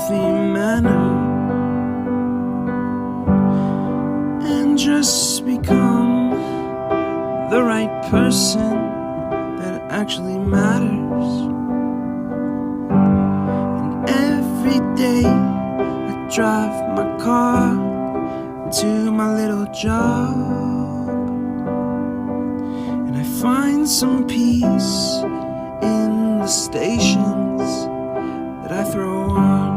healthy manner and just become the right person that actually matters. And every day I drive my car to my little job, and I find some peace in the stations that I throw on.